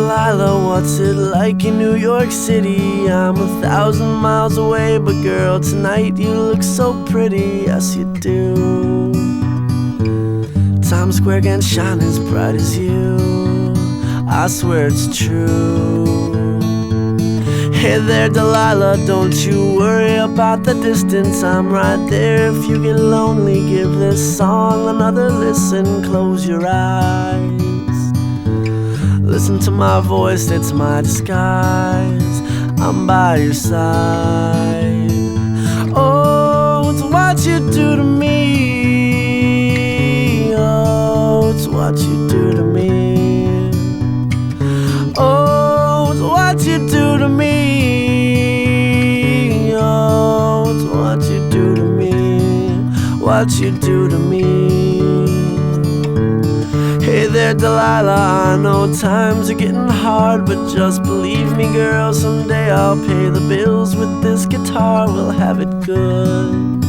Delilah, what's it like in New York City? I'm 1,000 miles away, but girl, tonight you look so pretty, yes you do. Times Square can't shine as bright as you, I swear it's true. Hey there Delilah, don't you worry about the distance, I'm right there if you get lonely. Give this song another listen, close your eyes. Listen to my voice, it's my disguise, I'm by your side. Oh, it's what you do to me. Oh, it's what you do to me. Oh, it's what you do to me. Oh, it's what you do to me. What you do to me. Hey there Delilah, I know times are getting hard, but just believe me girl, someday I'll pay the bills with this guitar, we'll have it good.